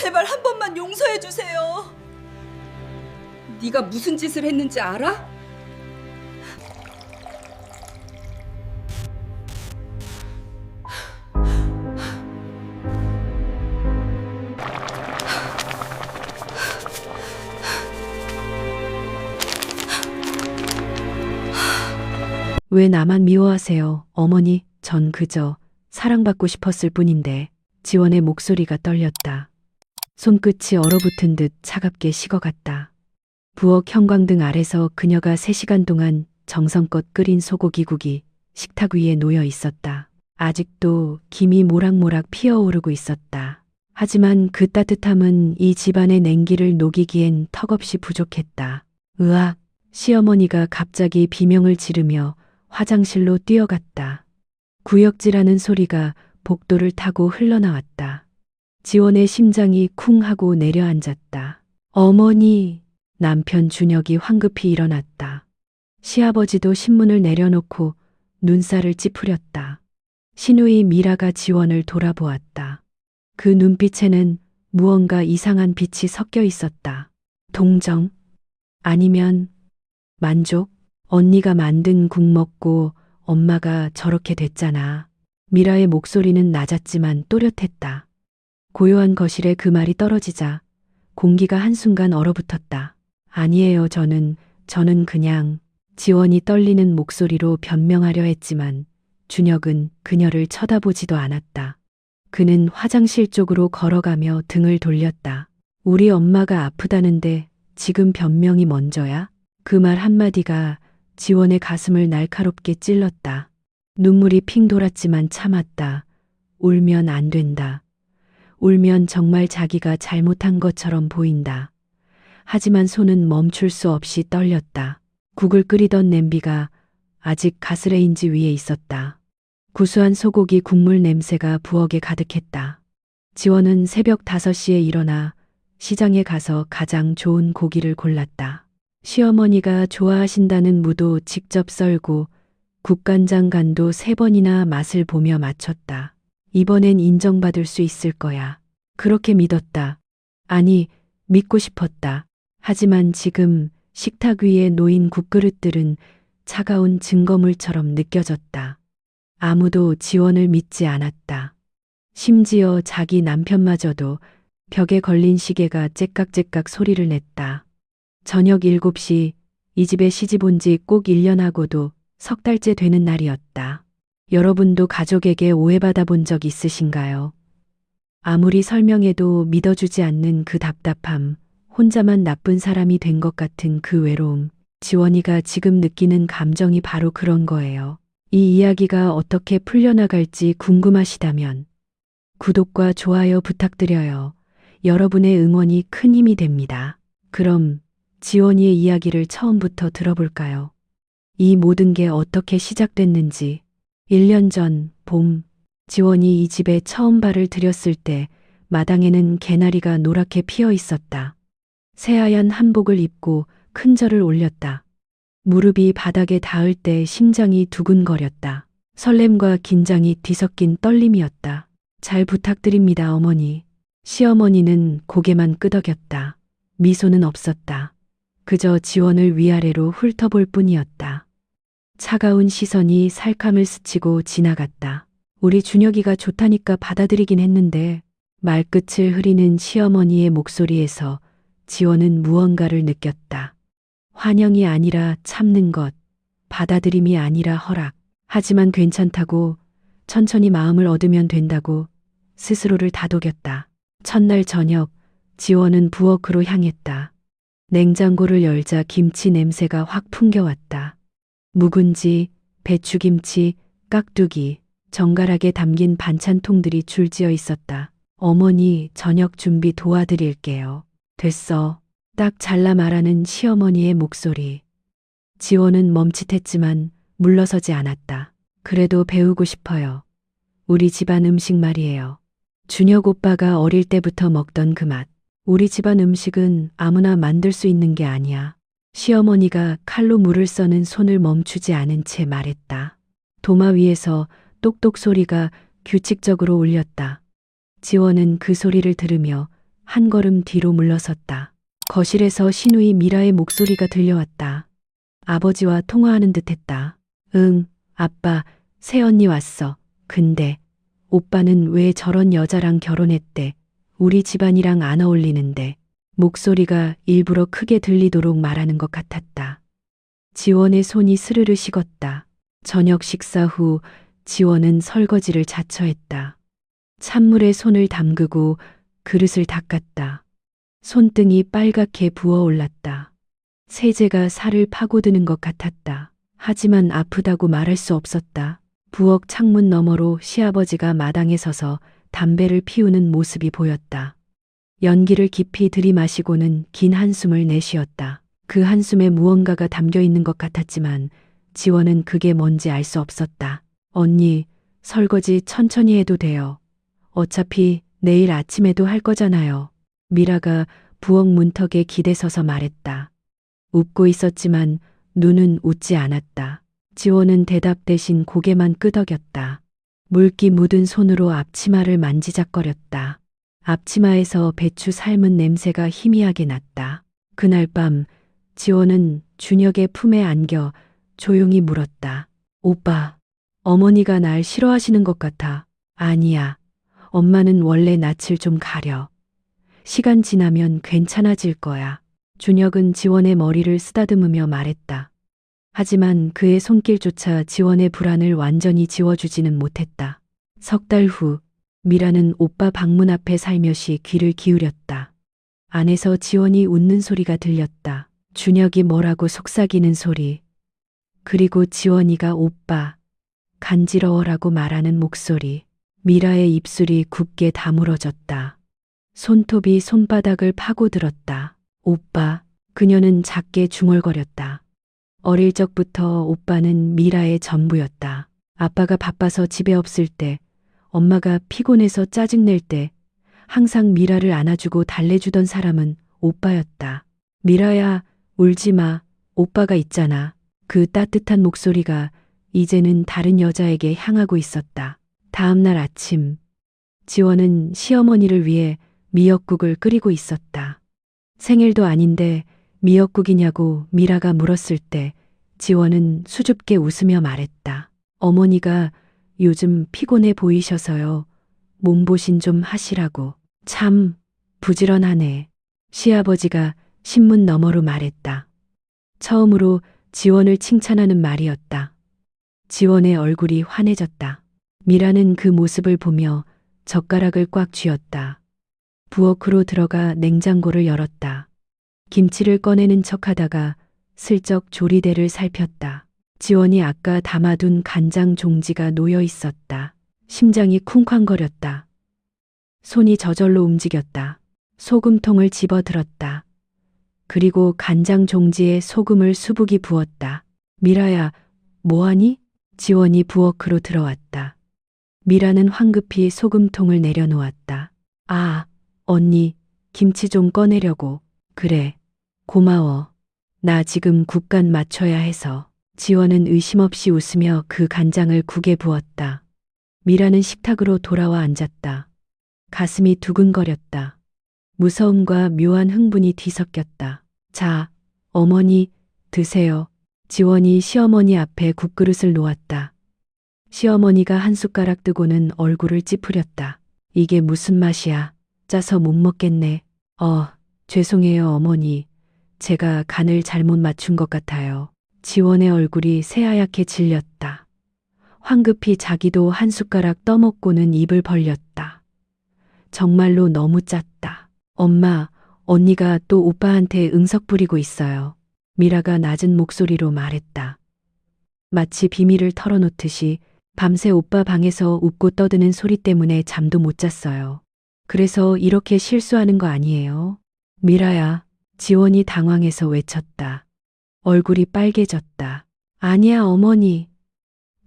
제발 한 번만 용서해 주세요. 네가 무슨 짓을 했는지 알아? 왜 나만 미워하세요, 어머니? 전 그저 사랑받고 싶었을 뿐인데. 지원의 목소리가 떨렸다. 손끝이 얼어붙은 듯 차갑게 식어갔다. 부엌 형광등 아래서 그녀가 3시간 동안 정성껏 끓인 소고기국이 식탁 위에 놓여 있었다. 아직도 김이 모락모락 피어오르고 있었다. 하지만 그 따뜻함은 이 집안의 냉기를 녹이기엔 턱없이 부족했다. 으악! 시어머니가 갑자기 비명을 지르며 화장실로 뛰어갔다. 구역질하는 소리가 복도를 타고 흘러나왔다. 지원의 심장이 쿵 하고 내려앉았다. 어머니! 남편 준혁이 황급히 일어났다. 시아버지도 신문을 내려놓고 눈살을 찌푸렸다. 시누이 미라가 지원을 돌아보았다. 그 눈빛에는 무언가 이상한 빛이 섞여 있었다. 동정? 아니면 만족? 언니가 만든 국 먹고 엄마가 저렇게 됐잖아. 미라의 목소리는 낮았지만 또렷했다. 고요한 거실에 그 말이 떨어지자 공기가 한순간 얼어붙었다. 아니에요, 저는 그냥. 지원이 떨리는 목소리로 변명하려 했지만 준혁은 그녀를 쳐다보지도 않았다. 그는 화장실 쪽으로 걸어가며 등을 돌렸다. 우리 엄마가 아프다는데 지금 변명이 먼저야? 그 말 한마디가 지원의 가슴을 날카롭게 찔렀다. 눈물이 핑 돌았지만 참았다. 울면 안 된다. 울면 정말 자기가 잘못한 것처럼 보인다. 하지만 손은 멈출 수 없이 떨렸다. 국을 끓이던 냄비가 아직 가스레인지 위에 있었다. 구수한 소고기 국물 냄새가 부엌에 가득했다. 지원은 새벽 5시에 일어나 시장에 가서 가장 좋은 고기를 골랐다. 시어머니가 좋아하신다는 무도 직접 썰고 국간장 간도 3번이나 맛을 보며 맞췄다. 이번엔 인정받을 수 있을 거야. 그렇게 믿었다. 아니, 믿고 싶었다. 하지만 지금 식탁 위에 놓인 국그릇들은 차가운 증거물처럼 느껴졌다. 아무도 지원을 믿지 않았다. 심지어 자기 남편마저도 벽에 걸린 시계가 째깍째깍 소리를 냈다. 저녁 7시, 이 집에 시집 온 지 꼭 1년 하고도 3달째 되는 날이었다. 여러분도 가족에게 오해받아 본 적 있으신가요? 아무리 설명해도 믿어주지 않는 그 답답함, 혼자만 나쁜 사람이 된 것 같은 그 외로움, 지원이가 지금 느끼는 감정이 바로 그런 거예요. 이 이야기가 어떻게 풀려나갈지 궁금하시다면 구독과 좋아요 부탁드려요. 여러분의 응원이 큰 힘이 됩니다. 그럼 지원이의 이야기를 처음부터 들어볼까요? 이 모든 게 어떻게 시작됐는지. 1년 전 봄, 지원이 이 집에 처음 발을 들였을 때 마당에는 개나리가 노랗게 피어 있었다. 새하얀 한복을 입고 큰 절을 올렸다. 무릎이 바닥에 닿을 때 심장이 두근거렸다. 설렘과 긴장이 뒤섞인 떨림이었다. 잘 부탁드립니다, 어머니. 시어머니는 고개만 끄덕였다. 미소는 없었다. 그저 지원을 위아래로 훑어볼 뿐이었다. 차가운 시선이 살캄을 스치고 지나갔다. 우리 준혁이가 좋다니까 받아들이긴 했는데. 말끝을 흐리는 시어머니의 목소리에서 지원은 무언가를 느꼈다. 환영이 아니라 참는 것, 받아들임이 아니라 허락. 하지만 괜찮다고, 천천히 마음을 얻으면 된다고 스스로를 다독였다. 첫날 저녁, 지원은 부엌으로 향했다. 냉장고를 열자 김치 냄새가 확 풍겨왔다. 묵은지, 배추김치, 깍두기, 정갈하게 담긴 반찬통들이 줄지어 있었다. 어머니, 저녁 준비 도와드릴게요. 됐어. 딱 잘라 말하는 시어머니의 목소리. 지원은 멈칫했지만 물러서지 않았다. 그래도 배우고 싶어요. 우리 집안 음식 말이에요. 준혁 오빠가 어릴 때부터 먹던 그 맛. 우리 집안 음식은 아무나 만들 수 있는 게 아니야. 시어머니가 칼로 물을 써는 손을 멈추지 않은 채 말했다. 도마 위에서 똑똑 소리가 규칙적으로 울렸다. 지원은 그 소리를 들으며 한 걸음 뒤로 물러섰다. 거실에서 신우이 미라의 목소리가 들려왔다. 아버지와 통화하는 듯 했다. 응, 아빠, 새언니 왔어. 근데 오빠는 왜 저런 여자랑 결혼했대? 우리 집안이랑 안 어울리는데. 목소리가 일부러 크게 들리도록 말하는 것 같았다. 지원의 손이 스르르 식었다. 저녁 식사 후 지원은 설거지를 자처했다. 찬물에 손을 담그고 그릇을 닦았다. 손등이 빨갛게 부어올랐다. 세제가 살을 파고드는 것 같았다. 하지만 아프다고 말할 수 없었다. 부엌 창문 너머로 시아버지가 마당에 서서 담배를 피우는 모습이 보였다. 연기를 깊이 들이마시고는 긴 한숨을 내쉬었다. 그 한숨에 무언가가 담겨 있는 것 같았지만 지원은 그게 뭔지 알 수 없었다. 언니, 설거지 천천히 해도 돼요. 어차피 내일 아침에도 할 거잖아요. 미라가 부엌 문턱에 기대서서 말했다. 웃고 있었지만 눈은 웃지 않았다. 지원은 대답 대신 고개만 끄덕였다. 물기 묻은 손으로 앞치마를 만지작거렸다. 앞치마에서 배추 삶은 냄새가 희미하게 났다. 그날 밤 지원은 준혁의 품에 안겨 조용히 물었다. 오빠, 어머니가 날 싫어하시는 것 같아. 아니야. 엄마는 원래 낯을 좀 가려. 시간 지나면 괜찮아질 거야. 준혁은 지원의 머리를 쓰다듬으며 말했다. 하지만 그의 손길조차 지원의 불안을 완전히 지워주지는 못했다. 석 달 후 미라는 오빠 방문 앞에 살며시 귀를 기울였다. 안에서 지원이 웃는 소리가 들렸다. 준혁이 뭐라고 속삭이는 소리. 그리고 지원이가 오빠, 간지러워라고 말하는 목소리. 미라의 입술이 굳게 다물어졌다. 손톱이 손바닥을 파고들었다. 오빠, 그녀는 작게 중얼거렸다. 어릴 적부터 오빠는 미라의 전부였다. 아빠가 바빠서 집에 없을 때, 엄마가 피곤해서 짜증낼 때 항상 미라를 안아주고 달래주던 사람은 오빠였다. 미라야, 울지 마. 오빠가 있잖아. 그 따뜻한 목소리가 이제는 다른 여자에게 향하고 있었다. 다음 날 아침, 지원은 시어머니를 위해 미역국을 끓이고 있었다. 생일도 아닌데 미역국이냐고 미라가 물었을 때 지원은 수줍게 웃으며 말했다. 어머니가 요즘 피곤해 보이셔서요. 몸보신 좀 하시라고. 참 부지런하네. 시아버지가 신문 너머로 말했다. 처음으로 지원을 칭찬하는 말이었다. 지원의 얼굴이 환해졌다. 미라는 그 모습을 보며 젓가락을 꽉 쥐었다. 부엌으로 들어가 냉장고를 열었다. 김치를 꺼내는 척하다가 슬쩍 조리대를 살폈다. 지원이 아까 담아둔 간장 종지가 놓여 있었다. 심장이 쿵쾅거렸다. 손이 저절로 움직였다. 소금통을 집어들었다. 그리고 간장 종지에 소금을 수북이 부었다. 미라야, 뭐하니? 지원이 부엌으로 들어왔다. 미라는 황급히 소금통을 내려놓았다. 아, 언니, 김치 좀 꺼내려고. 그래, 고마워. 나 지금 국간 맞춰야 해서. 지원은 의심 없이 웃으며 그 간장을 국에 부었다. 미라는 식탁으로 돌아와 앉았다. 가슴이 두근거렸다. 무서움과 묘한 흥분이 뒤섞였다. 자, 어머니, 드세요. 지원이 시어머니 앞에 국그릇을 놓았다. 시어머니가 한 숟가락 뜨고는 얼굴을 찌푸렸다. 이게 무슨 맛이야? 짜서 못 먹겠네. 죄송해요, 어머니. 제가 간을 잘못 맞춘 것 같아요. 지원의 얼굴이 새하얗게 질렸다. 황급히 자기도 한 숟가락 떠먹고는 입을 벌렸다. 정말로 너무 짰다. 엄마, 언니가 또 오빠한테 응석 부리고 있어요. 미라가 낮은 목소리로 말했다. 마치 비밀을 털어놓듯이 밤새 오빠 방에서 웃고 떠드는 소리 때문에 잠도 못 잤어요. 그래서 이렇게 실수하는 거 아니에요? 미라야, 지원이 당황해서 외쳤다. 얼굴이 빨개졌다. 아니야, 어머니.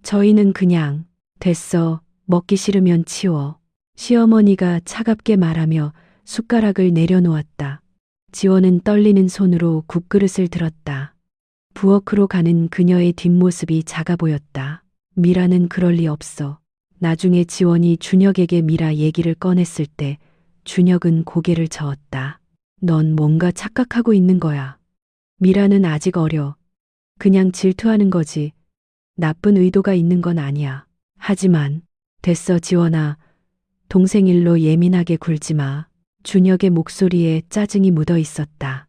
저희는 그냥, 됐어, 먹기 싫으면 치워. 시어머니가 차갑게 말하며 숟가락을 내려놓았다. 지원은 떨리는 손으로 국그릇을 들었다. 부엌으로 가는 그녀의 뒷모습이 작아 보였다. 미라는 그럴 리 없어. 나중에 지원이 준혁에게 미라 얘기를 꺼냈을 때 준혁은 고개를 저었다. 넌 뭔가 착각하고 있는 거야. 미라는 아직 어려. 그냥 질투하는 거지. 나쁜 의도가 있는 건 아니야. 하지만 됐어 지원아. 동생 일로 예민하게 굴지 마. 준혁의 목소리에 짜증이 묻어 있었다.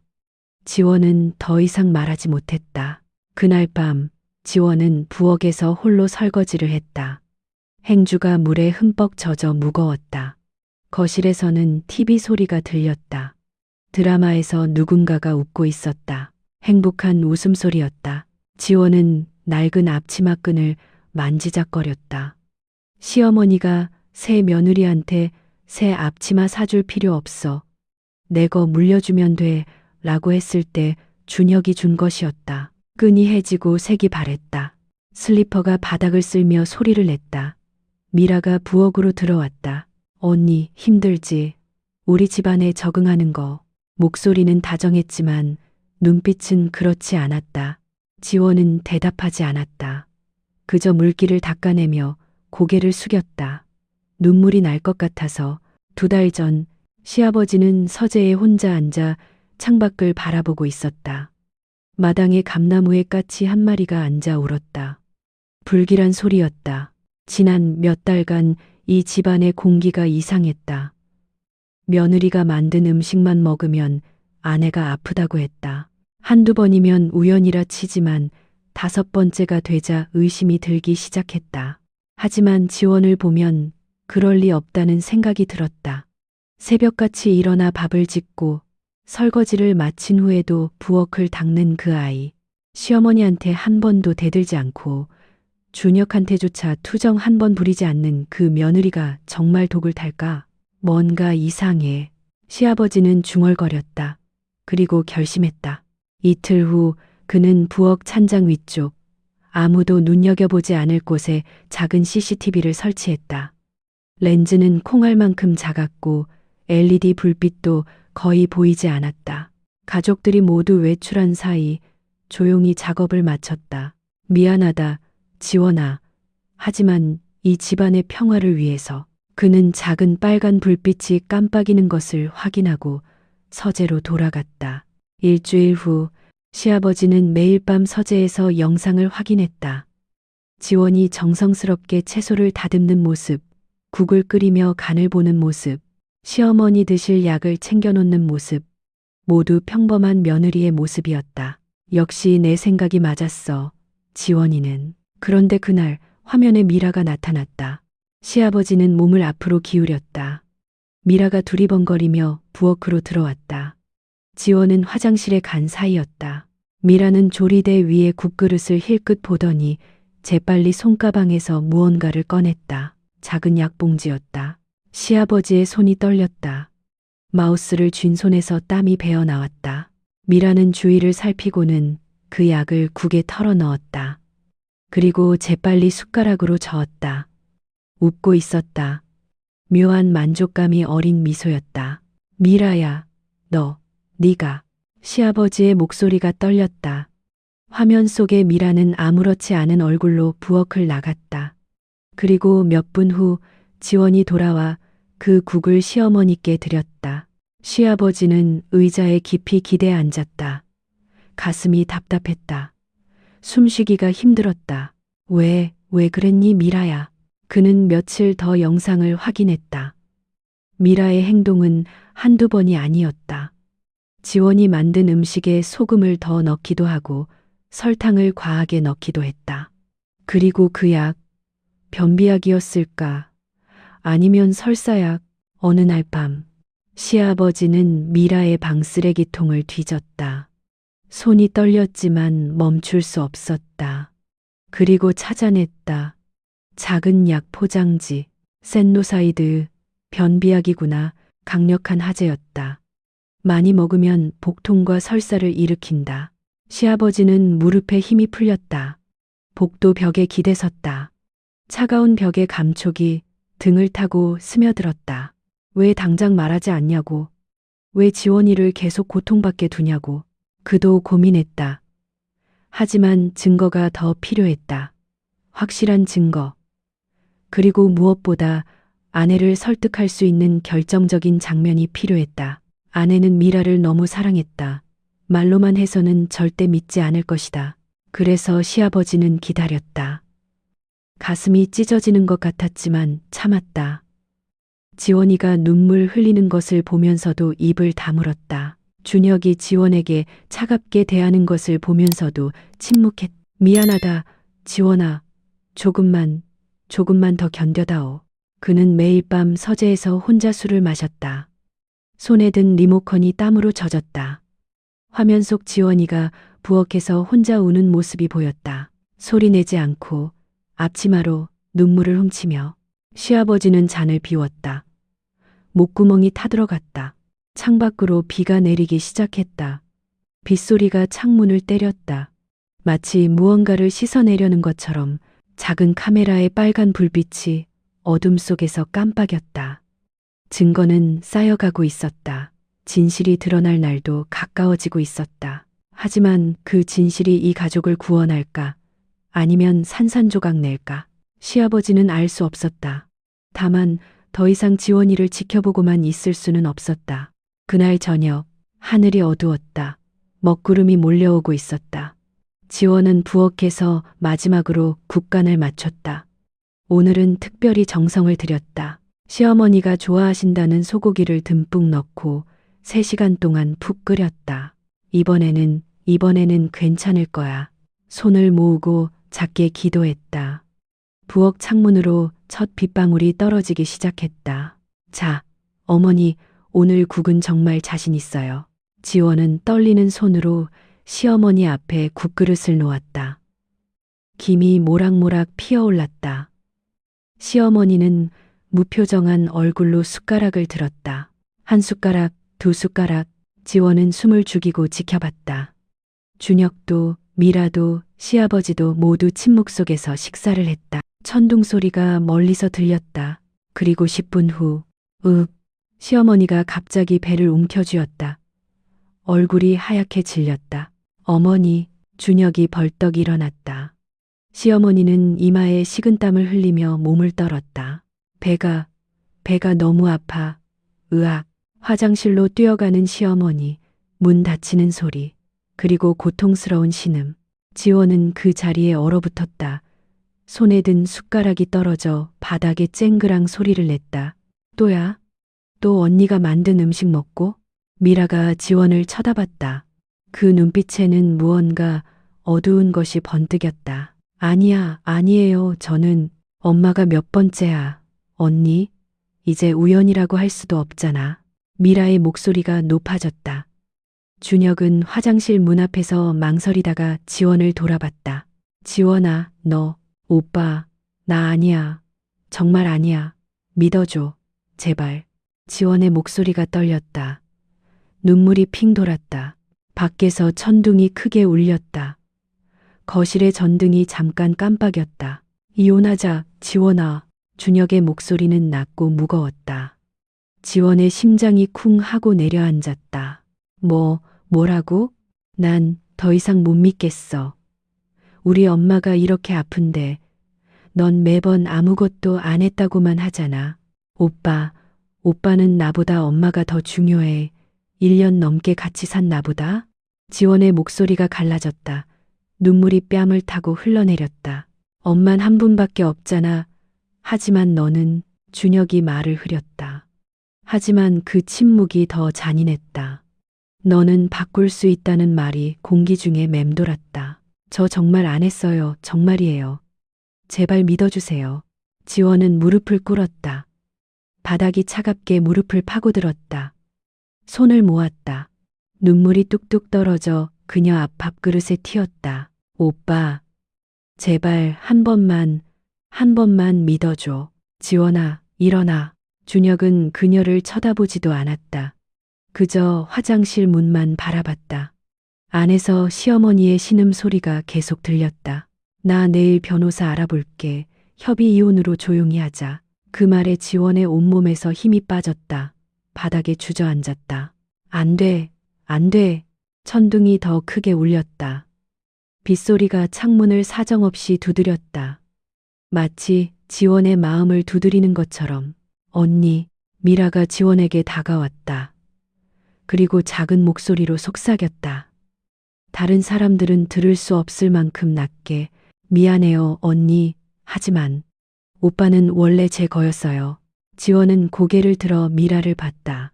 지원은 더 이상 말하지 못했다. 그날 밤 지원은 부엌에서 홀로 설거지를 했다. 행주가 물에 흠뻑 젖어 무거웠다. 거실에서는 TV 소리가 들렸다. 드라마에서 누군가가 웃고 있었다. 행복한 웃음소리였다. 지원은 낡은 앞치마끈을 만지작거렸다. 시어머니가 새 며느리한테 새 앞치마 사줄 필요 없어. 내 거 물려주면 돼. 라고 했을 때 준혁이 준 것이었다. 끈이 해지고 색이 바랬다. 슬리퍼가 바닥을 쓸며 소리를 냈다. 미라가 부엌으로 들어왔다. 언니, 힘들지? 우리 집안에 적응하는 거. 목소리는 다정했지만 눈빛은 그렇지 않았다. 지원은 대답하지 않았다. 그저 물기를 닦아내며 고개를 숙였다. 눈물이 날 것 같아서 2달 전 시아버지는 서재에 혼자 앉아 창밖을 바라보고 있었다. 마당에 감나무에 까치 한 마리가 앉아 울었다. 불길한 소리였다. 지난 몇 달간 이 집안의 공기가 이상했다. 며느리가 만든 음식만 먹으면 아내가 아프다고 했다. 한두 번이면 우연이라 치지만 5번째가 되자 의심이 들기 시작했다. 하지만 지원을 보면 그럴 리 없다는 생각이 들었다. 새벽같이 일어나 밥을 짓고 설거지를 마친 후에도 부엌을 닦는 그 아이. 시어머니한테 한 번도 대들지 않고 준혁한테조차 투정 한 번 부리지 않는 그 며느리가 정말 독을 탈까? 뭔가 이상해. 시아버지는 중얼거렸다. 그리고 결심했다. 이틀 후 그는 부엌 찬장 위쪽 아무도 눈여겨보지 않을 곳에 작은 CCTV를 설치했다. 렌즈는 콩알만큼 작았고 LED 불빛도 거의 보이지 않았다. 가족들이 모두 외출한 사이 조용히 작업을 마쳤다. 미안하다, 지원아. 하지만 이 집안의 평화를 위해서. 그는 작은 빨간 불빛이 깜빡이는 것을 확인하고 서재로 돌아갔다. 일주일 후 시아버지는 매일 밤 서재에서 영상을 확인했다. 지원이 정성스럽게 채소를 다듬는 모습, 국을 끓이며 간을 보는 모습, 시어머니 드실 약을 챙겨놓는 모습, 모두 평범한 며느리의 모습이었다. 역시 내 생각이 맞았어. 지원이는. 그런데 그날 화면에 미라가 나타났다. 시아버지는 몸을 앞으로 기울였다. 미라가 두리번거리며 부엌으로 들어왔다. 지원은 화장실에 간 사이였다. 미라는 조리대 위에 국그릇을 힐끗 보더니 재빨리 손가방에서 무언가를 꺼냈다. 작은 약봉지였다. 시아버지의 손이 떨렸다. 마우스를 쥔 손에서 땀이 배어 나왔다. 미라는 주위를 살피고는 그 약을 국에 털어 넣었다. 그리고 재빨리 숟가락으로 저었다. 웃고 있었다. 묘한 만족감이 어린 미소였다. 미라야, 네가. 시아버지의 목소리가 떨렸다. 화면 속의 미라는 아무렇지 않은 얼굴로 부엌을 나갔다. 그리고 몇 분 후 지원이 돌아와 그 국을 시어머니께 드렸다. 시아버지는 의자에 깊이 기대 앉았다. 가슴이 답답했다. 숨쉬기가 힘들었다. 왜 그랬니 미라야? 그는 며칠 더 영상을 확인했다. 미라의 행동은 한두 번이 아니었다. 지원이 만든 음식에 소금을 더 넣기도 하고 설탕을 과하게 넣기도 했다. 그리고 그 약, 변비약이었을까? 아니면 설사약? 어느 날 밤, 시아버지는 미라의 방 쓰레기통을 뒤졌다. 손이 떨렸지만 멈출 수 없었다. 그리고 찾아냈다. 작은 약 포장지, 센노사이드, 변비약이구나. 강력한 하재였다. 많이 먹으면 복통과 설사를 일으킨다. 시아버지는 무릎에 힘이 풀렸다. 복도 벽에 기대섰다. 차가운 벽의 감촉이 등을 타고 스며들었다. 왜 당장 말하지 않냐고. 왜 지원이를 계속 고통받게 두냐고. 그도 고민했다. 하지만 증거가 더 필요했다. 확실한 증거. 그리고 무엇보다 아내를 설득할 수 있는 결정적인 장면이 필요했다. 아내는 미라를 너무 사랑했다. 말로만 해서는 절대 믿지 않을 것이다. 그래서 시아버지는 기다렸다. 가슴이 찢어지는 것 같았지만 참았다. 지원이가 눈물 흘리는 것을 보면서도 입을 다물었다. 준혁이 지원에게 차갑게 대하는 것을 보면서도 침묵했다. 미안하다, 지원아. 조금만 더 견뎌다오. 그는 매일 밤 서재에서 혼자 술을 마셨다. 손에 든 리모컨이 땀으로 젖었다. 화면 속 지원이가 부엌에서 혼자 우는 모습이 보였다. 소리내지 않고 앞치마로 눈물을 훔치며. 시아버지는 잔을 비웠다. 목구멍이 타들어갔다. 창밖으로 비가 내리기 시작했다. 빗소리가 창문을 때렸다. 마치 무언가를 씻어내려는 것처럼 작은 카메라의 빨간 불빛이 어둠 속에서 깜빡였다. 증거는 쌓여가고 있었다. 진실이 드러날 날도 가까워지고 있었다. 하지만 그 진실이 이 가족을 구원할까? 아니면 산산조각 낼까? 시아버지는 알 수 없었다. 다만 더 이상 지원이를 지켜보고만 있을 수는 없었다. 그날 저녁 하늘이 어두웠다. 먹구름이 몰려오고 있었다. 지원은 부엌에서 마지막으로 국간을 마쳤다. 오늘은 특별히 정성을 들였다. 시어머니가 좋아하신다는 소고기를 듬뿍 넣고 3시간 동안 푹 끓였다. 이번에는 괜찮을 거야. 손을 모으고 작게 기도했다. 부엌 창문으로 첫 빗방울이 떨어지기 시작했다. 자, 어머니, 오늘 국은 정말 자신 있어요. 지원은 떨리는 손으로 시어머니 앞에 국그릇을 놓았다. 김이 모락모락 피어올랐다. 시어머니는 무표정한 얼굴로 숟가락을 들었다. 한 숟가락, 2숟가락, 지원은 숨을 죽이고 지켜봤다. 준혁도, 미라도, 시아버지도 모두 침묵 속에서 식사를 했다. 천둥 소리가 멀리서 들렸다. 그리고 10분 후, 시어머니가 갑자기 배를 움켜쥐었다. 얼굴이 하얗게 질렸다. 어머니, 준혁이 벌떡 일어났다. 시어머니는 이마에 식은땀을 흘리며 몸을 떨었다. 배가 너무 아파. 으악. 화장실로 뛰어가는 시어머니, 문 닫히는 소리, 그리고 고통스러운 신음. 지원은 그 자리에 얼어붙었다. 손에 든 숟가락이 떨어져 바닥에 쨍그랑 소리를 냈다. 또야? 또 언니가 만든 음식 먹고? 미라가 지원을 쳐다봤다. 그 눈빛에는 무언가 어두운 것이 번뜩였다. 아니에요. 저는 엄마가 몇 번째야. 언니, 이제 우연이라고 할 수도 없잖아. 미라의 목소리가 높아졌다. 준혁은 화장실 문 앞에서 망설이다가 지원을 돌아봤다. 지원아, 너, 오빠, 나 아니야. 정말 아니야. 믿어줘. 제발. 지원의 목소리가 떨렸다. 눈물이 핑 돌았다. 밖에서 천둥이 크게 울렸다. 거실의 전등이 잠깐 깜빡였다. 이혼하자, 지원아. 준혁의 목소리는 낮고 무거웠다. 지원의 심장이 쿵 하고 내려앉았다. 뭐라고? 난 더 이상 못 믿겠어. 우리 엄마가 이렇게 아픈데 넌 매번 아무것도 안 했다고만 하잖아. 오빠는 나보다 엄마가 더 중요해. 1년 넘게 같이 산 나보다? 지원의 목소리가 갈라졌다. 눈물이 뺨을 타고 흘러내렸다. 엄만 한 분밖에 없잖아. 하지만 너는. 준혁이 말을 흐렸다. 하지만 그 침묵이 더 잔인했다. 너는 바꿀 수 있다는 말이 공기 중에 맴돌았다. 저 정말 안 했어요. 정말이에요. 제발 믿어주세요. 지원은 무릎을 꿇었다. 바닥이 차갑게 무릎을 파고들었다. 손을 모았다. 눈물이 뚝뚝 떨어져 그녀 앞 밥그릇에 튀었다. 오빠, 제발 한 번만 믿어줘. 지원아, 일어나. 준혁은 그녀를 쳐다보지도 않았다. 그저 화장실 문만 바라봤다. 안에서 시어머니의 신음소리가 계속 들렸다. 나 내일 변호사 알아볼게. 협의 이혼으로 조용히 하자. 그 말에 지원의 온몸에서 힘이 빠졌다. 바닥에 주저앉았다. 안 돼. 천둥이 더 크게 울렸다. 빗소리가 창문을 사정없이 두드렸다. 마치 지원의 마음을 두드리는 것처럼. 언니, 미라가 지원에게 다가왔다. 그리고 작은 목소리로 속삭였다. 다른 사람들은 들을 수 없을 만큼 낮게, 미안해요, 언니. 하지만 오빠는 원래 제 거였어요. 지원은 고개를 들어 미라를 봤다.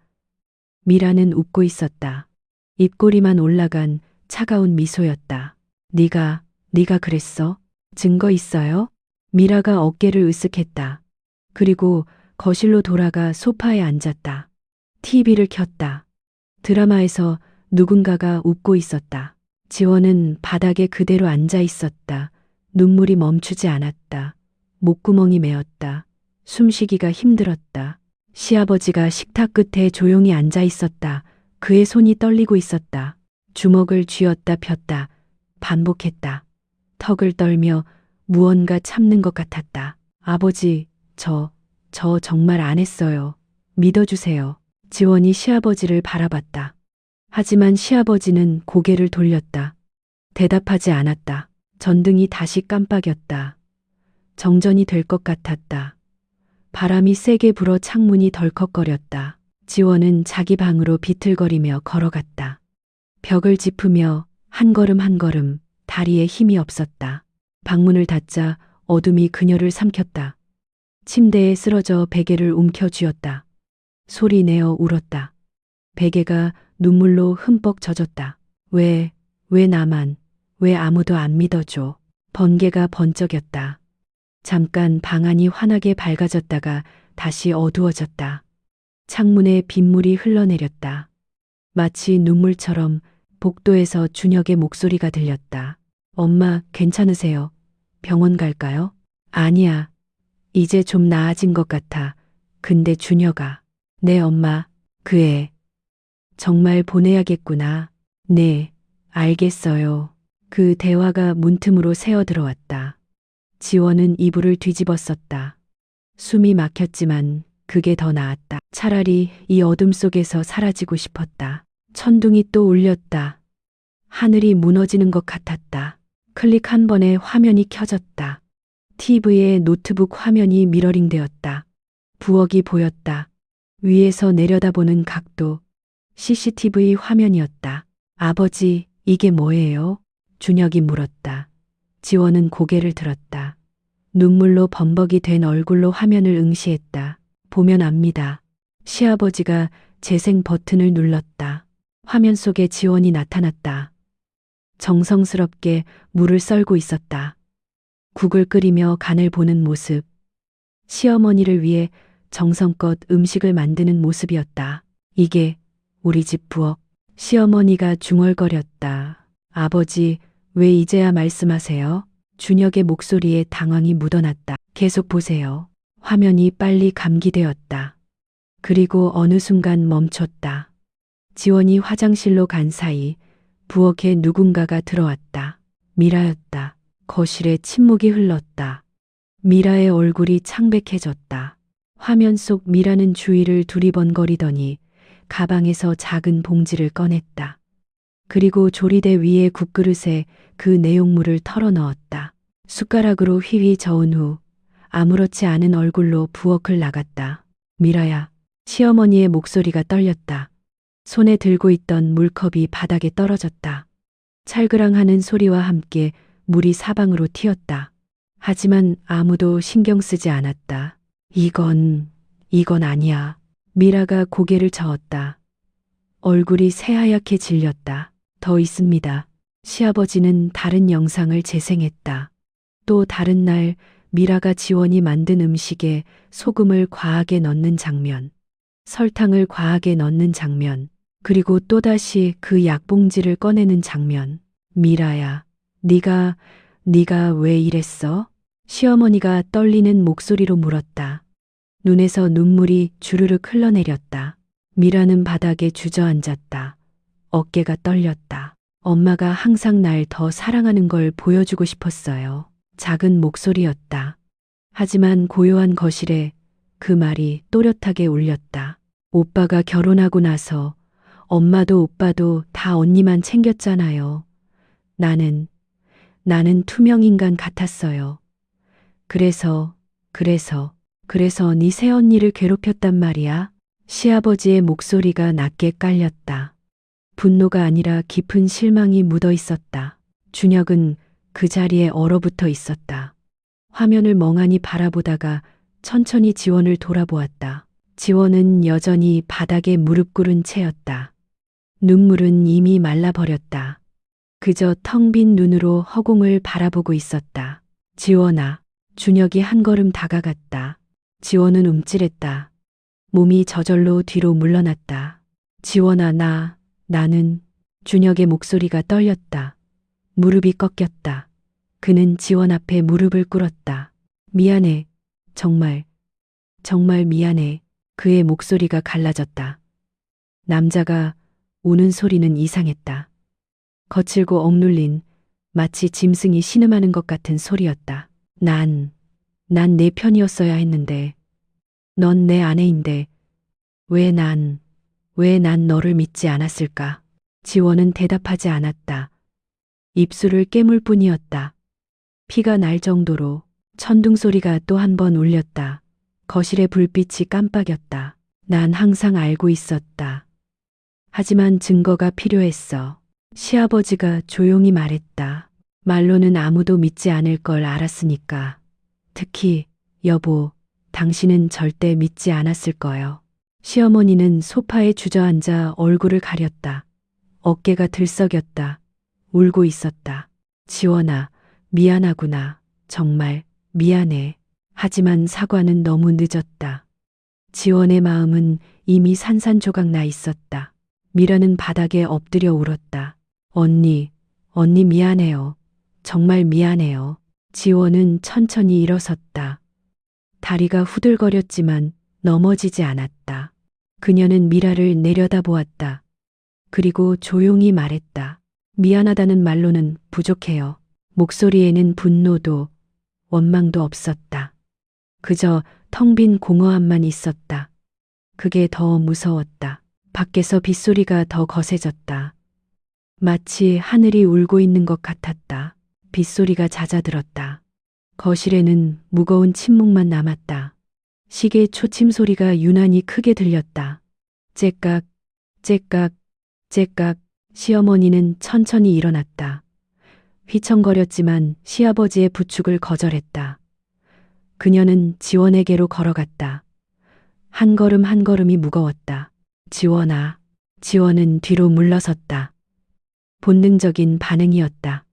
미라는 웃고 있었다. 입꼬리만 올라간 차가운 미소였다. 네가 그랬어? 증거 있어요? 미라가 어깨를 으쓱했다. 그리고 거실로 돌아가 소파에 앉았다. TV를 켰다. 드라마에서 누군가가 웃고 있었다. 지원은 바닥에 그대로 앉아 있었다. 눈물이 멈추지 않았다. 목구멍이 메었다. 숨쉬기가 힘들었다. 시아버지가 식탁 끝에 조용히 앉아 있었다. 그의 손이 떨리고 있었다. 주먹을 쥐었다 폈다. 반복했다. 턱을 떨며 무언가 참는 것 같았다. 아버지, 저 정말 안 했어요. 믿어주세요. 지원이 시아버지를 바라봤다. 하지만 시아버지는 고개를 돌렸다. 대답하지 않았다. 전등이 다시 깜빡였다. 정전이 될 것 같았다. 바람이 세게 불어 창문이 덜컥거렸다. 지원은 자기 방으로 비틀거리며 걸어갔다. 벽을 짚으며 한 걸음 한 걸음 다리에 힘이 없었다. 방문을 닫자 어둠이 그녀를 삼켰다. 침대에 쓰러져 베개를 움켜쥐었다. 소리 내어 울었다. 베개가 눈물로 흠뻑 젖었다. 왜 나만, 왜 아무도 안 믿어줘. 번개가 번쩍였다. 잠깐 방안이 환하게 밝아졌다가 다시 어두워졌다. 창문에 빗물이 흘러내렸다. 마치 눈물처럼 복도에서 준혁의 목소리가 들렸다. 엄마, 괜찮으세요? 병원 갈까요? 아니야. 이제 좀 나아진 것 같아. 근데 준혁아, 내 엄마, 그 애, 정말 보내야겠구나. 네, 알겠어요. 그 대화가 문틈으로 새어 들어왔다. 지원은 이불을 뒤집었었다. 숨이 막혔지만 그게 더 나았다. 차라리 이 어둠 속에서 사라지고 싶었다. 천둥이 또 울렸다. 하늘이 무너지는 것 같았다. 클릭 한 번에 화면이 켜졌다. TV에 노트북 화면이 미러링되었다. 부엌이 보였다. 위에서 내려다보는 각도. CCTV 화면이었다. 아버지, 이게 뭐예요? 준혁이 물었다. 지원은 고개를 들었다. 눈물로 범벅이 된 얼굴로 화면을 응시했다. 보면 압니다. 시아버지가 재생 버튼을 눌렀다. 화면 속에 지원이 나타났다. 정성스럽게 물을 썰고 있었다. 국을 끓이며 간을 보는 모습. 시어머니를 위해 정성껏 음식을 만드는 모습이었다. 이게 우리 집 부엌. 시어머니가 중얼거렸다. 아버지, 왜 이제야 말씀하세요? 준혁의 목소리에 당황이 묻어났다. 계속 보세요. 화면이 빨리 감기되었다. 그리고 어느 순간 멈췄다. 지원이 화장실로 간 사이 부엌에 누군가가 들어왔다. 미라였다. 거실에 침묵이 흘렀다. 미라의 얼굴이 창백해졌다. 화면 속 미라는 주위를 두리번거리더니 가방에서 작은 봉지를 꺼냈다. 그리고 조리대 위에 국그릇에 그 내용물을 털어 넣었다. 숟가락으로 휘휘 저은 후 아무렇지 않은 얼굴로 부엌을 나갔다. 미라야. 시어머니의 목소리가 떨렸다. 손에 들고 있던 물컵이 바닥에 떨어졌다. 찰그랑하는 소리와 함께 물이 사방으로 튀었다. 하지만 아무도 신경 쓰지 않았다. 이건 아니야. 미라가 고개를 저었다. 얼굴이 새하얗게 질렸다. 더 있습니다. 시아버지는 다른 영상을 재생했다. 또 다른 날 미라가 지원이 만든 음식에 소금을 과하게 넣는 장면, 설탕을 과하게 넣는 장면, 그리고 또다시 그 약봉지를 꺼내는 장면. 미라야, 네가 왜 이랬어? 시어머니가 떨리는 목소리로 물었다. 눈에서 눈물이 주르륵 흘러내렸다. 미라는 바닥에 주저앉았다. 어깨가 떨렸다. 엄마가 항상 날 더 사랑하는 걸 보여주고 싶었어요. 작은 목소리였다. 하지만 고요한 거실에 그 말이 또렷하게 울렸다. 오빠가 결혼하고 나서 엄마도 오빠도 다 언니만 챙겼잖아요. 나는 투명인간 같았어요. 그래서 그래서 네 새언니를 괴롭혔단 말이야. 시아버지의 목소리가 낮게 깔렸다. 분노가 아니라 깊은 실망이 묻어 있었다. 준혁은 그 자리에 얼어붙어 있었다. 화면을 멍하니 바라보다가 천천히 지원을 돌아보았다. 지원은 여전히 바닥에 무릎 꿇은 채였다. 눈물은 이미 말라버렸다. 그저 텅 빈 눈으로 허공을 바라보고 있었다. 지원아, 준혁이 한 걸음 다가갔다. 지원은 움찔했다. 몸이 저절로 뒤로 물러났다. 지원아, 나는. 준혁의 목소리가 떨렸다. 무릎이 꺾였다. 그는 지원 앞에 무릎을 꿇었다. 미안해. 정말 미안해. 그의 목소리가 갈라졌다. 남자가 우는 소리는 이상했다. 거칠고 억눌린 마치 짐승이 신음하는 것 같은 소리였다. 난 내 편이었어야 했는데. 넌 내 아내인데 왜 난 너를 믿지 않았을까? 지원은 대답하지 않았다. 입술을 깨물 뿐이었다. 피가 날 정도로 천둥 소리가 또 한 번 울렸다. 거실의 불빛이 깜빡였다. 난 항상 알고 있었다. 하지만 증거가 필요했어. 시아버지가 조용히 말했다. 말로는 아무도 믿지 않을 걸 알았으니까. 특히 여보, 당신은 절대 믿지 않았을 거요. 시어머니는 소파에 주저앉아 얼굴을 가렸다. 어깨가 들썩였다. 울고 있었다. 지원아, 미안하구나. 정말 미안해. 하지만 사과는 너무 늦었다. 지원의 마음은 이미 산산조각 나 있었다. 미라는 바닥에 엎드려 울었다. 언니 미안해요. 정말 미안해요. 지원은 천천히 일어섰다. 다리가 후들거렸지만 넘어지지 않았다. 그녀는 미라를 내려다보았다. 그리고 조용히 말했다. 미안하다는 말로는 부족해요. 목소리에는 분노도 원망도 없었다. 그저 텅 빈 공허함만 있었다. 그게 더 무서웠다. 밖에서 빗소리가 더 거세졌다. 마치 하늘이 울고 있는 것 같았다. 빗소리가 잦아들었다. 거실에는 무거운 침묵만 남았다. 시계 초침 소리가 유난히 크게 들렸다. 째깍, 째깍, 째깍. 시어머니는 천천히 일어났다. 휘청거렸지만 시아버지의 부축을 거절했다. 그녀는 지원에게로 걸어갔다. 한 걸음 한 걸음이 무거웠다. 지원아. 지원은 뒤로 물러섰다. 본능적인 반응이었다.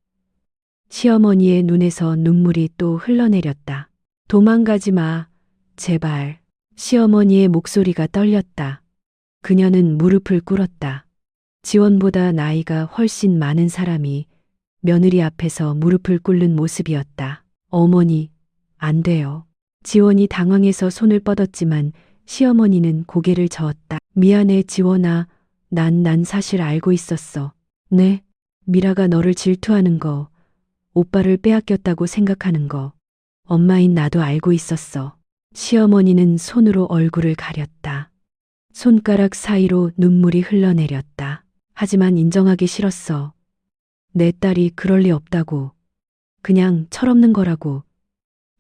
시어머니의 눈에서 눈물이 또 흘러내렸다. 도망가지 마. 제발. 시어머니의 목소리가 떨렸다. 그녀는 무릎을 꿇었다. 지원보다 나이가 훨씬 많은 사람이 며느리 앞에서 무릎을 꿇는 모습이었다. 어머니, 안 돼요. 지원이 당황해서 손을 뻗었지만 시어머니는 고개를 저었다. 미안해, 지원아. 난 사실 알고 있었어. 네? 미라가 너를 질투하는 거, 오빠를 빼앗겼다고 생각하는 거, 엄마인 나도 알고 있었어. 시어머니는 손으로 얼굴을 가렸다. 손가락 사이로 눈물이 흘러내렸다. 하지만 인정하기 싫었어. 내 딸이 그럴 리 없다고. 그냥 철없는 거라고.